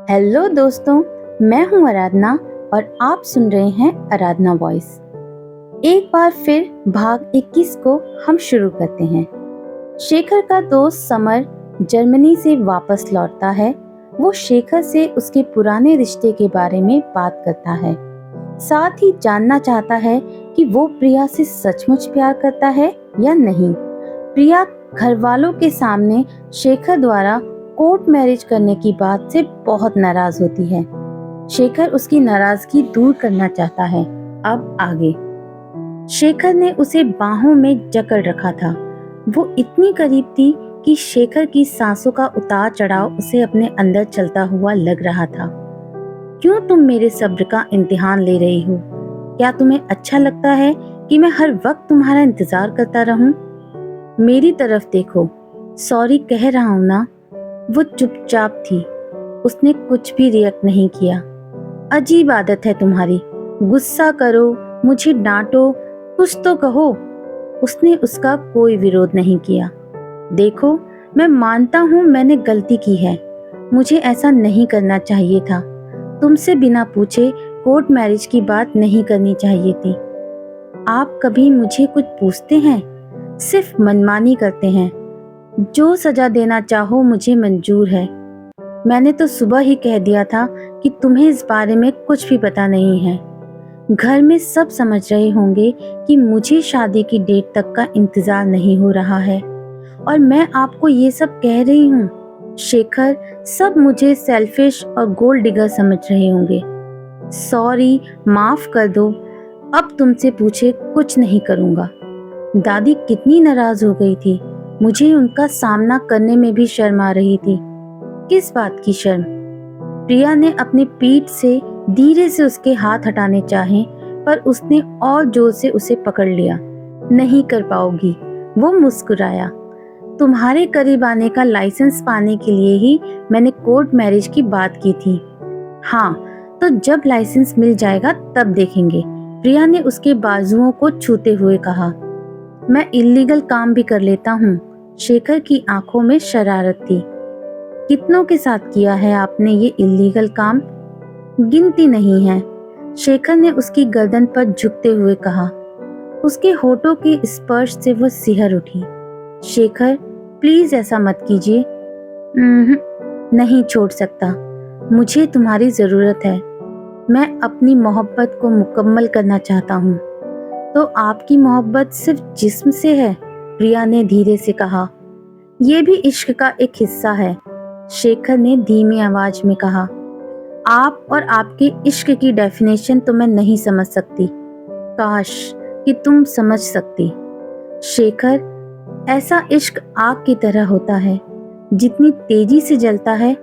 Hello दोस्तों, मैं हूं आराधना और आप सुन रहे हैं आराधना वॉइस। एक बार फिर भाग 21 को हम शुरू करते हैं। शेखर का दोस्त समर जर्मनी से वापस लौटता है। वो शेखर से उसके पुराने रिश्ते के बारे में बात करता है, साथ ही जानना चाहता है कि वो प्रिया से सचमुच प्यार करता है या नहीं। प्रिया घर वालों के सामने शेखर द्वारा कोर्ट मैरिज करने की बात से बहुत नाराज होती है। शेखर उसकी नाराजगी दूर करना चाहता है। अब आगे। शेखर ने उसे बाहों में जकड़ रखा था। वो इतनी करीब थी कि शेखर की सांसों का उतार चढ़ाव उसे अपने अंदर चलता हुआ लग रहा था। क्यों तुम मेरे सब्र का इम्तिहान ले रही हो? क्या तुम्हें अच्छा लगता है कि मैं हर वक्त तुम्हारा इंतजार करता रहूं? मेरी तरफ देखो, सॉरी कह रहा हूं ना। वो चुपचाप थी। उसने कुछ भी रिएक्ट नहीं किया। अजीब आदत है तुम्हारी, गुस्सा करो, मुझे डांटो, कुछ तो कहो। उसने उसका कोई विरोध नहीं किया। देखो, मैं मानता हूँ मैंने गलती की है। मुझे ऐसा नहीं करना चाहिए था। तुमसे बिना पूछे कोर्ट मैरिज की बात नहीं करनी चाहिए थी। आप कभी मुझे कुछ पूछते हैं? सिर्फ मनमानी करते हैं। जो सजा देना चाहो मुझे मंजूर है। मैंने तो सुबह ही कह दिया था कि तुम्हें इस बारे में कुछ भी पता नहीं है। घर में सब समझ रहे होंगे कि मुझे शादी की डेट तक का इंतजार नहीं हो रहा है और मैं आपको ये सब कह रही हूँ। शेखर, सब मुझे सेल्फिश और गोल्ड डिगर समझ रहे होंगे। सॉरी, माफ कर दो। अब तुमसे पूछे कुछ नहीं करूँगा। दादी कितनी नाराज हो गई थी। मुझे उनका सामना करने में भी शर्म आ रही थी। किस बात की शर्म? प्रिया ने अपनी पीठ से धीरे से उसके हाथ हटाने चाहे, पर उसने और जोर से उसे पकड़ लिया। नहीं कर पाओगी, वो मुस्कुराया। तुम्हारे करीब आने का लाइसेंस पाने के लिए ही मैंने कोर्ट मैरिज की बात की थी। हाँ, तो जब लाइसेंस मिल जाएगा तब देखेंगे। प्रिया ने उसके बाजुओं को छूते हुए कहा। मैं इल्लीगल काम भी कर लेता हूँ। शेखर की आंखों में शरारत थी। कितनों के साथ किया है आपने ये इल्लीगल काम? गिनती नहीं है। शेखर ने उसकी गर्दन पर झुकते हुए कहा। उसके होठों के स्पर्श से वो सिहर उठी। शेखर, प्लीज ऐसा मत कीजिए। नहीं छोड़ सकता। मुझे तुम्हारी जरूरत है। मैं अपनी मोहब्बत को मुकम्मल करना चाहता हूँ। तो आपकी मोहब्बत सिर्फ जिस्म से है? प्रिया ने धीरे से कहा। यह भी इश्क का एक हिस्सा है, शेखर ने धीमी आवाज में कहा। आप और आपके इश्क की डेफिनेशन तो मैं नहीं समझ सकती। काश कि तुम समझ सकती। शेखर, ऐसा इश्क आग की तरह होता है। जितनी तेजी से जलता है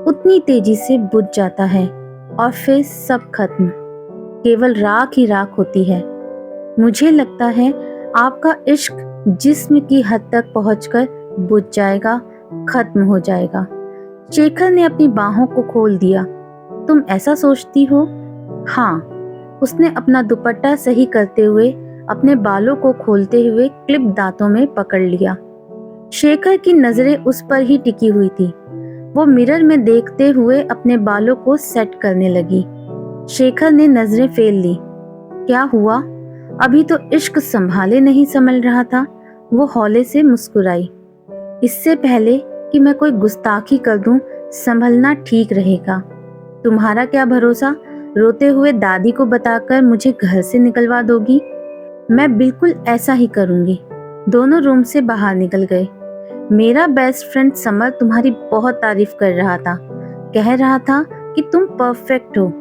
उतनी तेजी से बुझ जाता है और फिर सब खत्म। केवल राख ही राख होती है। मुझे लगता है आपका इश्क जिस्म की हद तक पहुंचकर बुझ जाएगा, खत्म हो जाएगा। शेखर ने अपनी बाहों को खोल दिया। तुम ऐसा सोचती हो? हाँ। उसने अपना दुपट्टा सही करते हुए अपने बालों को खोलते हुए क्लिप दांतों में पकड़ लिया। शेखर की नजरें उस पर ही टिकी हुई थी। वो मिरर में देखते हुए अपने बालों को सेट करने लगी। शेखर ने नजरें फेर ली। क्या हुआ? अभी तो इश्क संभाले नहीं संभल रहा था। वो हौले से मुस्कुराई। इससे पहले कि मैं कोई गुस्ताखी कर दूं, संभलना ठीक रहेगा। तुम्हारा क्या भरोसा, रोते हुए दादी को बताकर मुझे घर से निकलवा दोगी? मैं बिल्कुल ऐसा ही करूंगी। दोनों रूम से बाहर निकल गए। मेरा बेस्ट फ्रेंड समर तुम्हारी बहुत तारीफ कर रहा था। कह रहा था कि तुम परफेक्ट हो।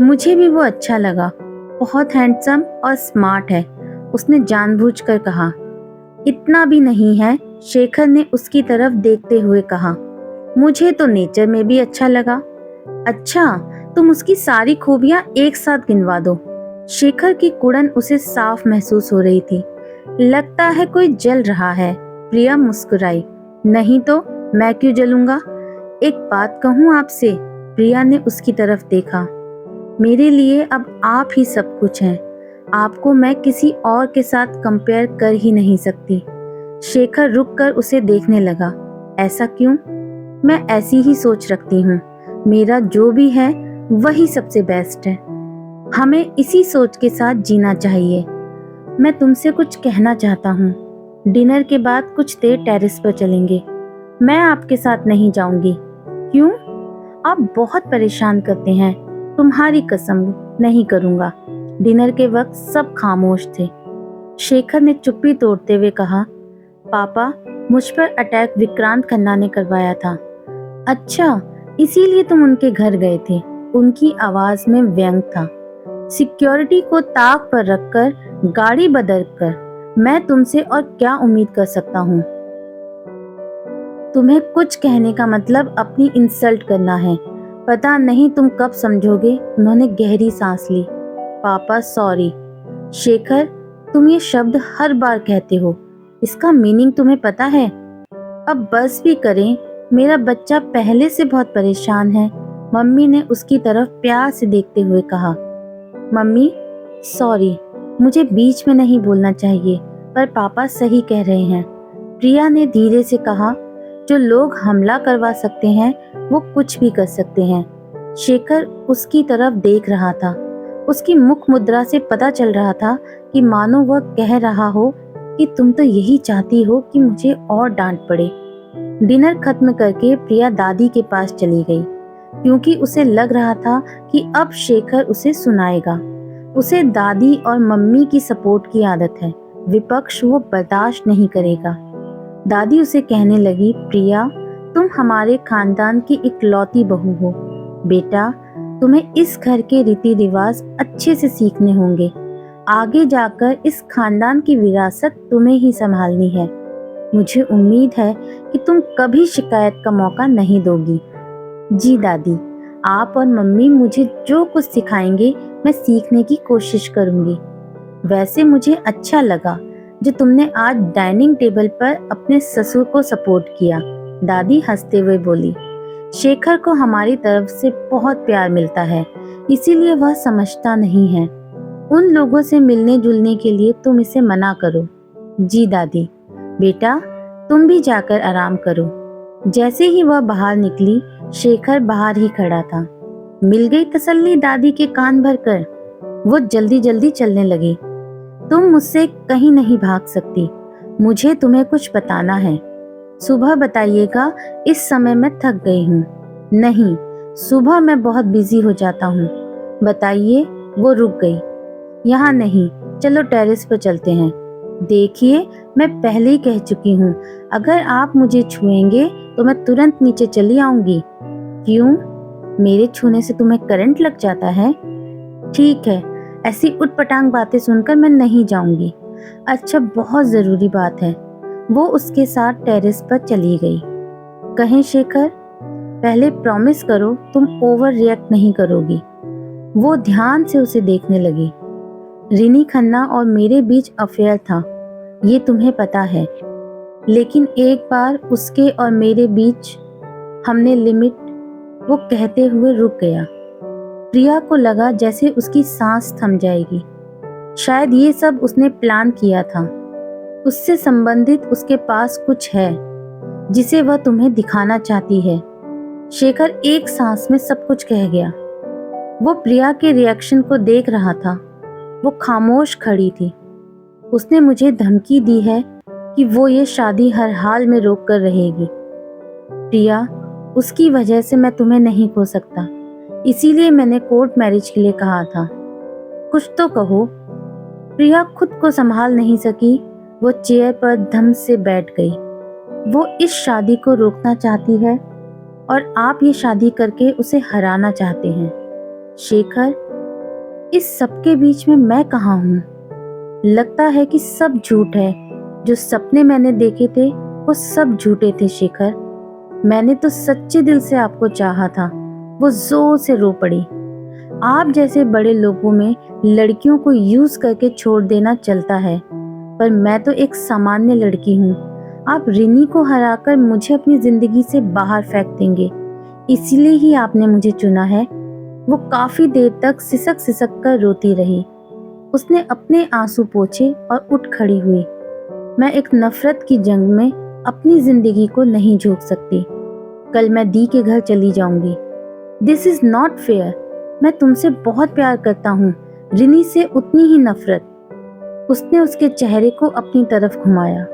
मुझे भी वो अच्छा लगा। बहुत हैंडसम और स्मार्ट है, उसने जानबूझकर कहा। इतना भी नहीं है, शेखर ने उसकी तरफ देखते हुए कहा। मुझे तो नेचर में भी अच्छा लगा। अच्छा, तुम उसकी सारी खूबियां एक साथ गिनवा दो। शेखर की कुड़न उसे साफ महसूस हो रही थी। लगता है कोई जल रहा है। प्रिया मुस्कुराई। नहीं तो मैं क्यों जलूंगा? एक बात कहूँ आपसे? प्रिया ने उसकी तरफ देखा। मेरे लिए अब आप ही सब कुछ हैं। आपको मैं किसी और के साथ कंपेयर कर ही नहीं सकती। शेखर रुककर उसे देखने लगा। ऐसा क्यों? मैं ऐसी ही सोच रखती हूँ। मेरा जो भी है वही सबसे बेस्ट है। हमें इसी सोच के साथ जीना चाहिए। मैं तुमसे कुछ कहना चाहता हूँ। डिनर के बाद कुछ देर टेरेस पर चलेंगे। मैं आपके साथ नहीं जाऊंगी। क्यों? आप बहुत परेशान करते हैं। तुम्हारी कसम नहीं करूंगा। डिनर के वक्त सब खामोश थे। शेखर ने चुप्पी तोड़ते हुए कहा, पापा, मुझ पर अटैक विक्रांत खन्ना ने करवाया था। अच्छा, इसीलिए तुम उनके घर गए थे? उनकी आवाज में व्यंग था। सिक्योरिटी को ताक पर रखकर गाड़ी बदल कर मैं तुमसे और क्या उम्मीद कर सकता हूँ? तुम्हें कुछ कहने का मतलब अपनी इंसल्ट करना है। पता नहीं तुम कब समझोगे। उन्होंने गहरी सांस ली। पापा सॉरी। शेखर, तुम ये शब्द हर बार कहते हो। इसका मीनिंग तुम्हें पता है? अब बस भी करें। मेरा बच्चा पहले से बहुत परेशान है। मम्मी ने उसकी तरफ प्यार से देखते हुए कहा। मम्मी सॉरी, मुझे बीच में नहीं बोलना चाहिए, पर पापा सही कह रहे हैं। प्रिया ने धीरे से कहा, जो लोग हमला करवा सकते हैं वो कुछ भी कर सकते हैं। शेखर उसकी तरफ देख रहा था। उसकी मुख मुद्रा से पता चल रहा था कि मानो वह कह रहा हो कि तुम तो यही चाहती हो कि मुझे और डांट पड़े। डिनर खत्म करके प्रिया दादी के पास चली गई, क्योंकि उसे लग रहा था कि अब शेखर उसे सुनाएगा। उसे दादी और मम्मी की सपोर्ट की आदत है। विपक्ष वो बर्दाश्त नहीं करेगा। दादी उसे कहने लगी, प्रिया, तुम हमारे खानदान की इकलौती बहू हो। बेटा, तुम्हें इस घर के रीति रिवाज अच्छे से सीखने होंगे। आगे जाकर इस खानदान की विरासत तुम्हें ही संभालनी है। मुझे उम्मीद है कि तुम कभी शिकायत का मौका नहीं दोगी। जी दादी, आप और मम्मी मुझे जो कुछ सिखाएंगे मैं सीखने की कोशिश करूंगी। वैसे मुझे अच्छा लगा जो तुमने आज डाइनिंग टेबल पर अपने ससुर को सपोर्ट किया। दादी हंसते हुए बोली, शेखर को हमारी तरफ से बहुत प्यार मिलता है, इसीलिए वह समझता नहीं है। उन लोगों से मिलने जुलने के लिए तुम इसे मना करो। जी दादी। बेटा, तुम भी जाकर आराम करो। जैसे ही वह बाहर निकली, शेखर बाहर ही खड़ा था। मिल गई तसल्ली दादी के कान भरकर। वो जल्दी जल्दी चलने लगी। तुम मुझसे कहीं नहीं भाग सकती। मुझे तुम्हें कुछ बताना है। सुबह बताइएगा, इस समय मैं थक गई हूँ। नहीं, सुबह मैं बहुत बिजी हो जाता हूँ। बताइए। वो रुक गई। यहाँ नहीं, चलो टेरेस पर चलते हैं। देखिए, मैं पहले ही कह चुकी हूँ, अगर आप मुझे छुएंगे तो मैं तुरंत नीचे चली आऊंगी। क्यों? मेरे छूने से तुम्हें करंट लग जाता है? ठीक है, ऐसी उटपटांग बातें सुनकर मैं नहीं जाऊंगी। अच्छा, बहुत जरूरी बात है। वो उसके साथ टेरेस पर चली गई। कहें शेखर, पहले प्रॉमिस करो तुम ओवर रिएक्ट नहीं करोगी। वो ध्यान से उसे देखने लगी। रिनी खन्ना और मेरे बीच अफेयर था, ये तुम्हें पता है। लेकिन एक बार उसके और मेरे बीच हमने लिमिट। वो कहते हुए रुक गया। प्रिया को लगा जैसे उसकी सांस थम जाएगी। शायद ये सब उसने प्लान किया था। उससे संबंधित उसके पास कुछ है जिसे वह तुम्हें दिखाना चाहती है। शेखर एक सांस में सब कुछ कह गया। वो प्रिया के रिएक्शन को देख रहा था। वो खामोश खड़ी थी। उसने मुझे धमकी दी है कि वो ये शादी हर हाल में रोक कर रहेगी। प्रिया, उसकी वजह से मैं तुम्हें नहीं खो सकता, इसीलिए मैंने कोर्ट मैरिज के लिए कहा था। कुछ तो कहो। प्रिया खुद को संभाल नहीं सकी। वो चेयर पर धम से बैठ गई। वो इस शादी को रोकना चाहती है और आप ये शादी करके उसे हराना चाहते हैं। शेखर, इस सबके बीच में मैं कहाँ हूँ? लगता है कि सब झूठ है। जो सपने मैंने देखे थे वो सब झूठे थे शेखर। मैंने तो सच्चे दिल से आपको चाहा था। वो जोर से रो पड़ी। आप जैसे बड़े लोगों में लड़कियों को यूज करके छोड़ देना चलता है, पर मैं तो एक सामान्य लड़की हूँ। आप रिनी को हराकर मुझे अपनी जिंदगी से बाहर फेंक देंगे, इसीलिए ही आपने मुझे चुना है। वो काफी देर तक सिसक सिसक कर रोती रही। उसने अपने आंसू पोंछे और उठ खड़ी हुई। मैं एक नफरत की जंग में अपनी जिंदगी को नहीं झोंक सकती। कल मैं दी के घर चली जाऊंगी। This is not fair. मैं तुमसे बहुत प्यार करता हूँ, रिनी से उतनी ही नफरत। उसने उसके चेहरे को अपनी तरफ घुमाया।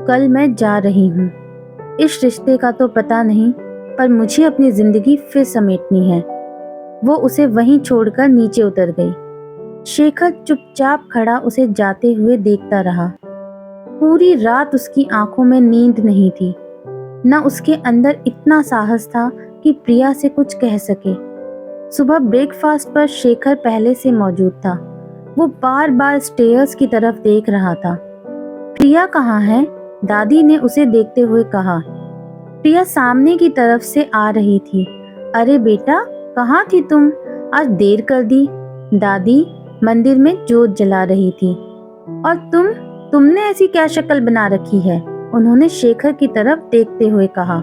कल मैं जा रही हूँ। इस रिश्ते का तो पता नहीं, पर मुझे अपनी जिंदगी फिर समेटनी है। वो उसे वहीं छोड़कर नीचे उतर गई। शेखर चुपचाप खड़ा उसे जाते हुए देखता रहा। पूरी रात उसकी आंखों में नींद नहीं थी, न उसके अंदर इतना साहस था कि प्रिया से कुछ कह सके। सुबह ब्रेकफास्ट पर शेखर पहले से मौजूद था। वो बार बार स्टेयर्स की तरफ देख रहा था। प्रिया कहाँ है? दादी ने उसे देखते हुए कहा। प्रिया सामने की तरफ से आ रही थी। अरे बेटा, कहाँ थी तुम? आज देर कर दी। दादी मंदिर में जोत जला रही थी। और तुमने ऐसी क्या शक्ल बना रखी है? उन्होंने शेखर की तरफ देखते हुए कहा।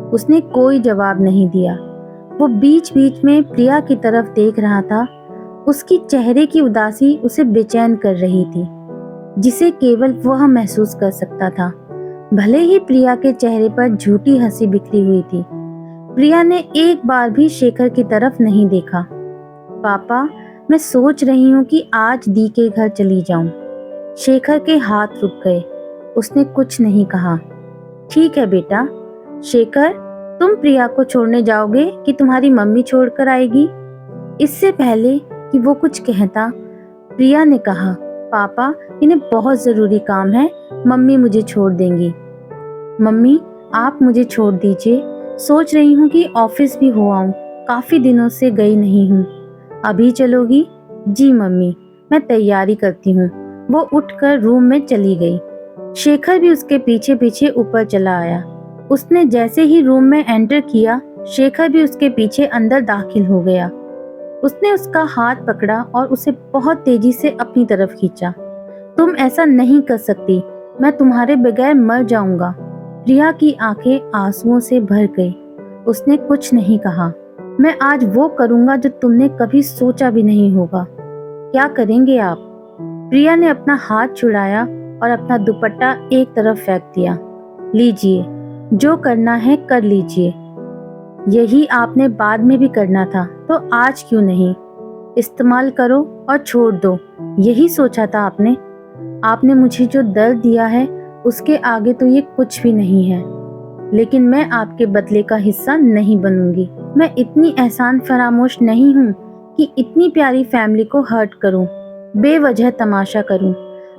उसने कोई जवाब नहीं दिया। वो बीच बीच में प्रिया की तरफ देख रहा था। उसकी चेहरे की उदासी उसे बेचैन कर रही थी, जिसे केवल वह महसूस कर सकता था। भले ही प्रिया के चेहरे पर झूठी हंसी बिखरी हुई थी, प्रिया ने एक बार भी शेखर की तरफ नहीं देखा। पापा, मैं सोच रही हूँ कि आज दी के घर चली जाऊं। शेखर के हाथ रुक गए। उसने कुछ नहीं कहा। ठीक है बेटा। शेखर, तुम प्रिया को छोड़ने जाओगे कि तुम्हारी मम्मी छोड़कर आएगी? इससे पहले कि वो कुछ कहता, प्रिया ने कहा, पापा, इन्हें बहुत जरूरी काम है, मम्मी मुझे छोड़ देंगी। मम्मी, आप मुझे छोड़ दीजिए। सोच रही हूँ कि ऑफिस भी हो आऊं, काफी दिनों से गई नहीं हूँ। अभी चलोगी? जी मम्मी, मैं तैयारी करती हूँ। वो उठकर रूम में चली गई। शेखर भी उसके पीछे पीछे ऊपर चला आया। उसने जैसे ही रूम में एंटर किया, शेखर भी उसके पीछे अंदर दाखिल हो गया। उसने उसका हाथ पकड़ा और उसे बहुत तेजी से अपनी तरफ खींचा। तुम ऐसा नहीं कर सकती, मैं तुम्हारे बगैर मर जाऊंगा। प्रिया की आंखें आंसुओं से भर गई। उसने कुछ नहीं कहा। मैं आज वो करूंगा जो तुमने कभी सोचा भी नहीं होगा। क्या करेंगे आप? प्रिया ने अपना हाथ छुड़ाया और अपना दुपट्टा एक तरफ फेंक दिया। लीजिए, जो करना है कर लीजिए। यही आपने बाद में भी करना था, तो आज क्यों नहीं? इस्तेमाल करो और छोड़ दो, यही सोचा था आपने? आपने मुझे जो दर्द दिया है, उसके आगे तो ये कुछ भी नहीं है। लेकिन मैं आपके बदले का हिस्सा नहीं बनूंगी। मैं इतनी एहसान फरामोश नहीं हूँ कि इतनी प्यारी फैमिली को हर्ट करूँ, बेवजह तमाशा करूँ।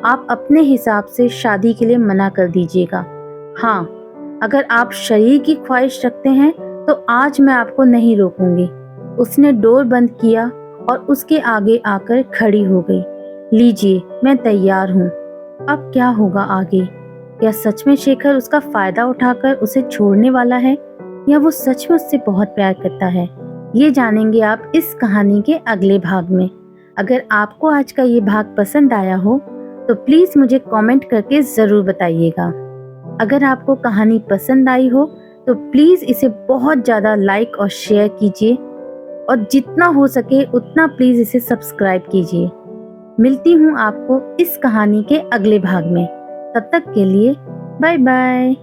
आप अपने हिसाब से शादी के लिए मना कर दीजिएगा। हाँ, अगर आप शरीर की ख्वाहिश रखते हैं तो आज मैं आपको नहीं रोकूंगी। उसने डोर बंद किया और उसके आगे आकर खड़ी हो गई। लीजिए, मैं तैयार हूँ। अब क्या होगा आगे? क्या सच में शेखर उसका फायदा उठाकर उसे छोड़ने वाला है, या वो सच में उससे बहुत प्यार करता है? ये जानेंगे आप इस कहानी के अगले भाग में। अगर आपको आज का ये भाग पसंद आया हो तो प्लीज मुझे कमेंट करके जरूर बताइएगा। अगर आपको कहानी पसंद आई हो तो प्लीज इसे बहुत ज्यादा लाइक और शेयर कीजिए, और जितना हो सके उतना प्लीज इसे सब्सक्राइब कीजिए। मिलती हूँ आपको इस कहानी के अगले भाग में। तब तक के लिए बाय बाय।